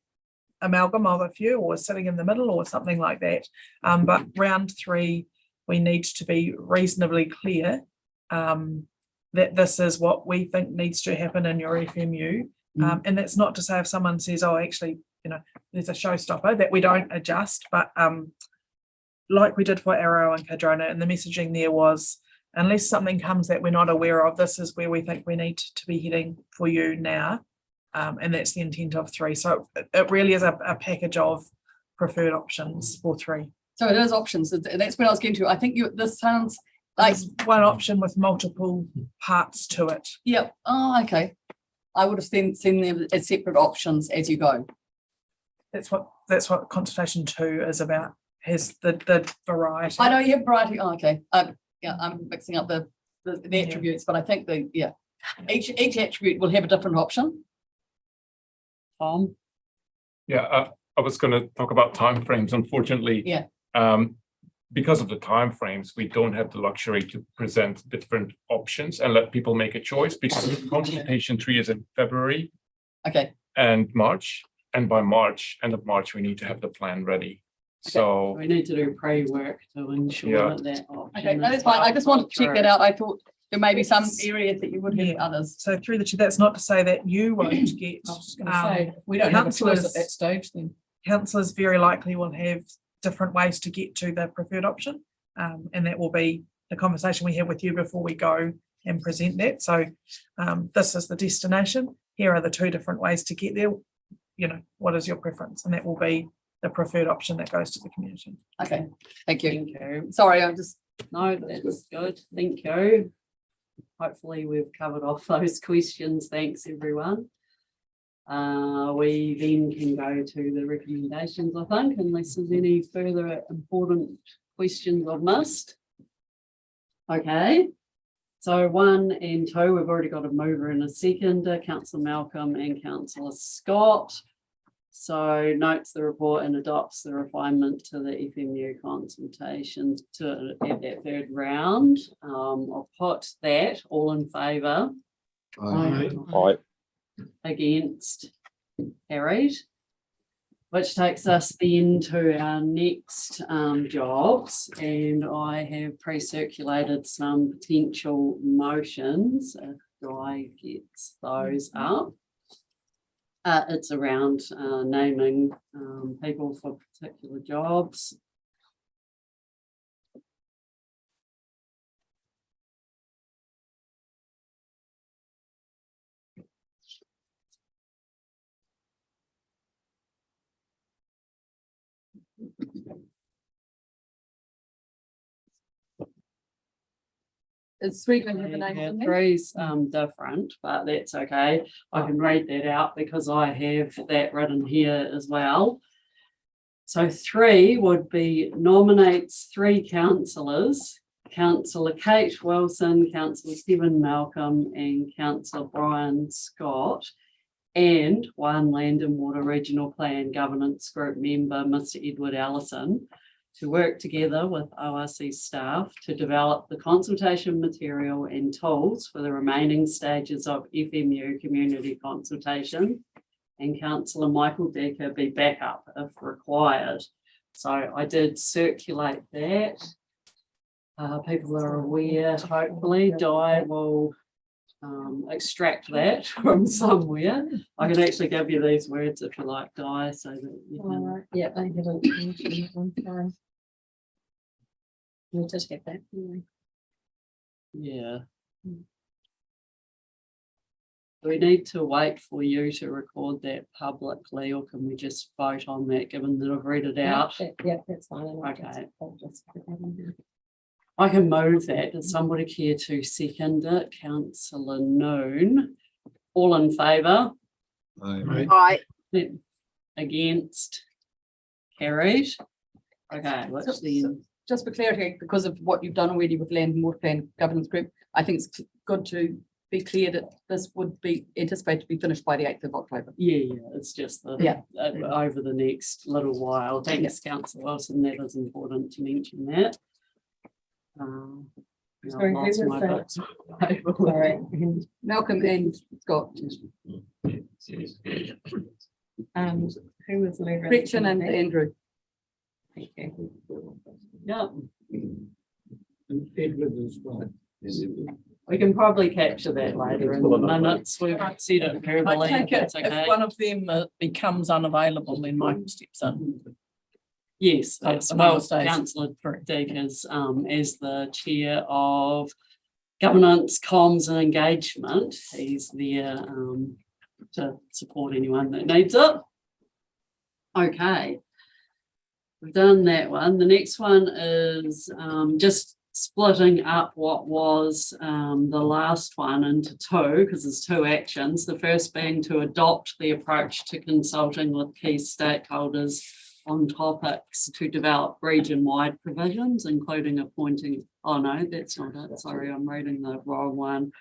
Speaker 11: amalgam of a few or sitting in the middle or something like that. But round 3, we need to be reasonably clear that this is what we think needs to happen in your FMU. And that's not to say if someone says, oh, actually, there's a showstopper, that we don't adjust, but like we did for Arrow and Cadrona, and the messaging there was, unless something comes that we're not aware of, this is where we think we need to be heading for you now. And that's the intent of 3. So it really is a package of preferred options for 3.
Speaker 2: So it is options. That's what I was getting to. I think this sounds like
Speaker 11: there's one option with multiple parts to it.
Speaker 2: Yep. Oh, okay. I would have seen them as separate options as you go.
Speaker 11: That's what Consultation 2 is about. Has the variety.
Speaker 2: I know you have variety. Oh, okay. Yeah, I'm mixing up the attributes, but I think each attribute will have a different option. Tom?
Speaker 12: Yeah, I was going to talk about timeframes. Unfortunately, because of the timeframes, we don't have the luxury to present different options and let people make a choice because Consultation 3 is in February.
Speaker 2: Okay.
Speaker 12: And March, and by March, end of March, we need to have the plan ready.
Speaker 3: Okay.
Speaker 12: So
Speaker 3: we need to do pre-work to ensure that option.
Speaker 2: Okay, no, that's fine. I just wanted to check that out. I thought there may be some areas that you would have others.
Speaker 11: So through the chair, that's not to say that you won't get.
Speaker 14: I was going to say we don't have a choice at that stage. Then
Speaker 11: councillors very likely will have different ways to get to the preferred option, and that will be the conversation we have with you before we go and present that. So this is the destination. Here are the 2 different ways to get there. What is your preference? And that will be the preferred option that goes to the community.
Speaker 2: Okay, thank you. Sorry, I'm just
Speaker 3: no, that's good. Thank you. Hopefully we've covered off those questions. Thanks everyone. We then can go to the recommendations, I think, unless there's any further important questions I've missed. Okay, so 1 and 2, we've already got a mover and a second, Councillor Malcolm and Councillor Scott. So notes the report and adopts the refinement to the FMU consultation to at that 3rd round. I'll put that all in favour.
Speaker 16: Aye.
Speaker 3: Against, carried. Which takes us then to our next jobs, and I have pre-circulated some potential motions. If Guy gets those up. It's around naming people for particular jobs.
Speaker 2: Is three going to have the names
Speaker 3: Yeah,
Speaker 2: in there?
Speaker 3: three's different, but that's okay. I can read that out because I have that written here as well. So 3 would be nominates 3 councillors, Councillor Kate Wilson, Councillor Stephen Malcolm, and Councillor Brian Scott, and 1 Land and Water Regional Plan Governance Group member, Mr. Edward Allison, to work together with ORC staff to develop the consultation material and tools for the remaining stages of FMU community consultation, and Councillor Michael Decker be backup if required. So I did circulate that. People are aware, hopefully. Di will extract that from somewhere. I can actually give you these words if you like, Di, so that you can.
Speaker 10: Yeah, I haven't. We just get that.
Speaker 3: Yeah. Do we need to wait for you to record that publicly, or can we just vote on that given that I've read it out?
Speaker 10: Yeah, that's fine.
Speaker 3: Okay. I can move that. Does somebody care to second it? Councillor Noon. All in favour?
Speaker 15: Aye.
Speaker 3: Against? Carried. Okay, let's then.
Speaker 2: Just for clarity, because of what you've done already with Land and Water Plan Governance Group, I think it's good to be clear that this would be anticipated to be finished by the 8th of October.
Speaker 3: Yeah, it's just the over the next little while. Thanks, Councillor Wilson. That is important to mention that.
Speaker 10: Sorry, who was that? Sorry.
Speaker 2: Malcolm and Scott.
Speaker 10: Who was the leader?
Speaker 2: Gretchen and Andrew.
Speaker 10: Thank you.
Speaker 3: Yeah.
Speaker 13: And Edward as well.
Speaker 3: We can probably capture that later in the minutes. We've said it verbally.
Speaker 14: I take it
Speaker 3: That's okay.
Speaker 14: if one of them becomes unavailable, then Michael steps in.
Speaker 3: Yes,
Speaker 14: So
Speaker 3: that's
Speaker 14: the role
Speaker 3: well,
Speaker 14: stays.
Speaker 3: Councillor Deckers as the chair of governance, comms and engagement. He's there to support anyone that needs it. Okay. We've done that one. The next one is just splitting up what was the last one into 2, because there's 2 actions. The first being to adopt the approach to consulting with key stakeholders on topics to develop region-wide provisions, including appointing, oh no, that's not it. Sorry, I'm reading the wrong one.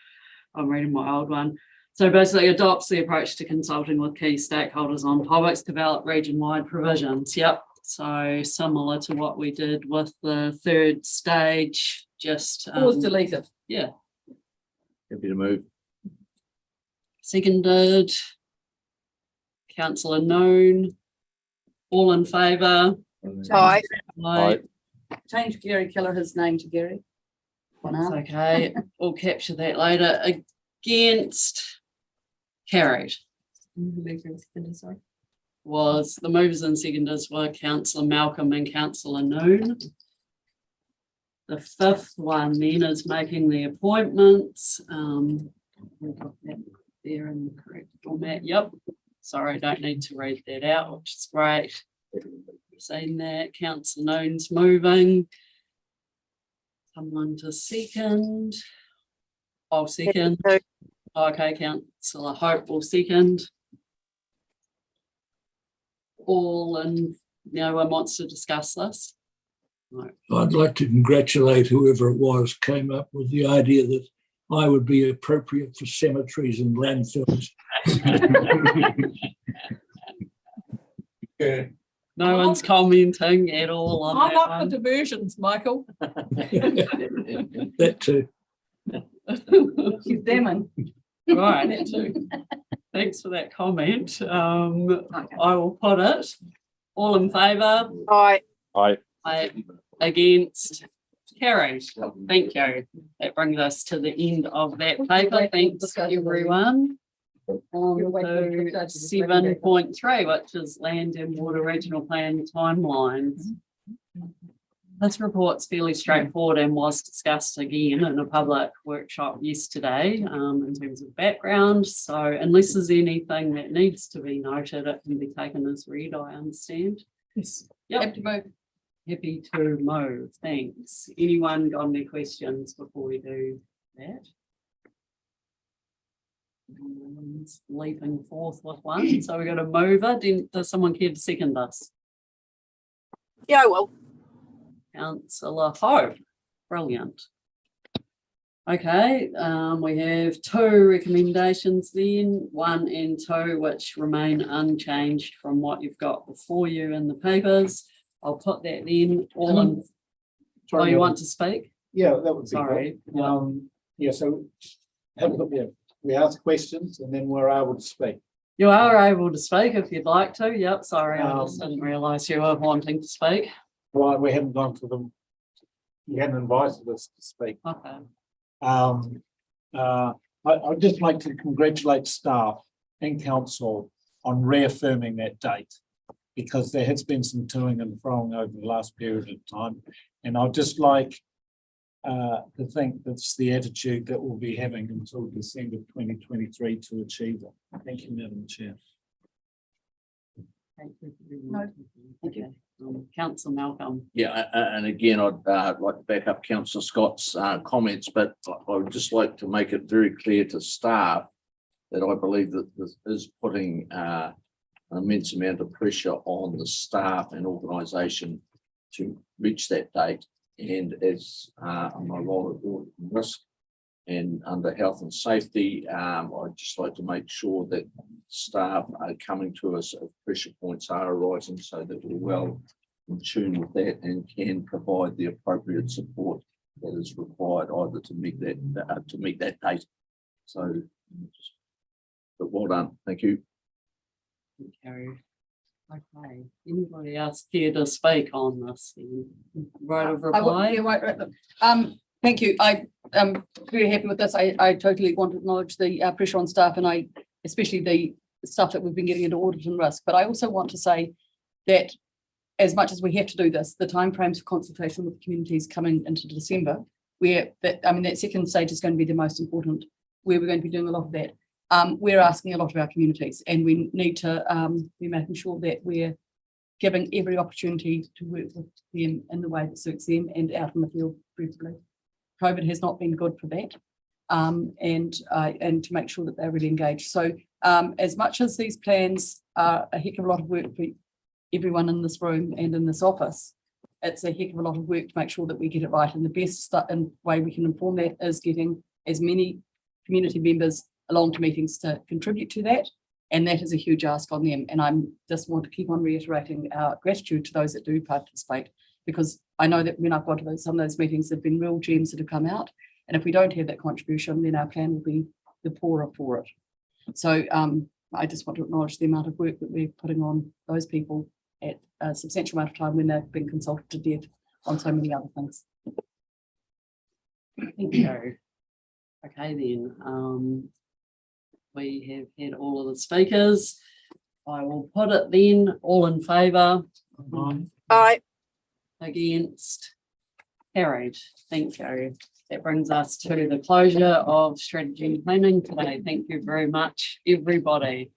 Speaker 3: I'm reading my old one. So basically adopts the approach to consulting with key stakeholders on topics, develop region-wide provisions. Yep. So similar to what we did with the 3rd stage, just
Speaker 2: Was deleted.
Speaker 3: Yeah.
Speaker 5: Happy to move.
Speaker 3: Seconded. Councillor Noon. All in favour?
Speaker 2: Aye.
Speaker 3: Aye.
Speaker 2: Change Gary Keller his name to Gary.
Speaker 3: That's okay. We'll capture that later. Against? Carried. Was the movers and seconders were Councillor Malcolm and Councillor Noon. The 5th one then is making the appointments. We've got that there in the correct format. Yep. Sorry, don't need to read that out, which is great. Seen that. Councillor Noon's moving. Someone to second. I'll second. Okay, Councillor Hope will second. All and no one wants to discuss this? No.
Speaker 15: I'd like to congratulate whoever it was came up with the idea that I would be appropriate for cemeteries and landfills.
Speaker 3: No one's commenting at all on
Speaker 14: I'm
Speaker 3: that
Speaker 14: up
Speaker 3: one.
Speaker 14: for diversions, Michael.
Speaker 15: That too.
Speaker 2: She's damning.
Speaker 3: Right.
Speaker 14: That too.
Speaker 3: Thanks for that comment. I will put it. All in favour?
Speaker 4: Aye.
Speaker 3: Aye. Against? Carried. Thank you. That brings us to the end of that paper. Thanks, everyone. On to 7.3, which is Land and Water Regional Plan timelines. This report's fairly straightforward and was discussed again in a public workshop yesterday in terms of background. So unless there's anything that needs to be noted, it can be taken as read, I understand.
Speaker 14: Yes.
Speaker 3: Yep.
Speaker 2: Happy to move.
Speaker 3: Happy to move. Thanks. Anyone got any questions before we do that. Leaping forth with one, so we're going to move it. Does someone care to second us?
Speaker 9: Yeah, well,
Speaker 3: Councillor Hope, brilliant. Okay, we have two recommendations then, 1 and 2, which remain unchanged from what you've got before you in the papers. I'll put that then all in. Oh, you want to speak?
Speaker 13: Yeah, that would be
Speaker 3: Sorry.
Speaker 13: good. Yeah, so we ask questions and then we're able to speak.
Speaker 3: You are able to speak if you'd like to. Yep, sorry, I just didn't realise you were wanting to speak.
Speaker 13: Well, we haven't gone to them. You haven't invited us to speak.
Speaker 3: Okay.
Speaker 13: I'd just like to congratulate staff and council on reaffirming that date, because there has been some toing and froing over the last period of time. And I'd just like to think that's the attitude that we'll be having until December 2023 to achieve it. Thank you, Madam Chair.
Speaker 3: Thank you. Councillor Malcolm.
Speaker 5: Yeah, and again, I'd like to back up Councillor Scott's comments, but I would just like to make it very clear to staff that I believe that this is putting an immense amount of pressure on the staff and organisation to reach that date. And as my role at audit and risk and under health and safety, I'd just like to make sure that staff are coming to us if pressure points are arising, so that we're well in tune with that and can provide the appropriate support that is required either to meet that date. So, but well done. Thank you.
Speaker 3: Okay. Anybody else care to speak on this? Right of reply?
Speaker 2: Thank you. I am very happy with this. I totally want to acknowledge the pressure on staff, and especially the stuff that we've been getting into audit and risk. But I also want to say that as much as we have to do this, the timeframes for consultation with the communities coming into December, that second stage is going to be the most important, where we're going to be doing a lot of that. We're asking a lot of our communities, and we need to be making sure that we're giving every opportunity to work with them in the way that suits them and out in the field briefly. COVID has not been good for that, and to make sure that they're really engaged. So as much as these plans are a heck of a lot of work for everyone in this room and in this office, it's a heck of a lot of work to make sure that we get it right. And the best way we can inform that is getting as many community members along to meetings to contribute to that. And that is a huge ask on them. And I just want to keep on reiterating our gratitude to those that do participate, because I know that when I've gone to some of those meetings, there have been real gems that have come out. And if we don't have that contribution, then our plan will be the poorer for it. So I just want to acknowledge the amount of work that we're putting on those people at a substantial amount of time when they've been consulted to death on so many other things.
Speaker 3: Thank you. Okay then, we have had all of the speakers. I will put it then, all in favour.
Speaker 9: Aye.
Speaker 3: Against? Carried. Thank you. That brings us to the closure of strategy and planning today. Thank you very much, everybody.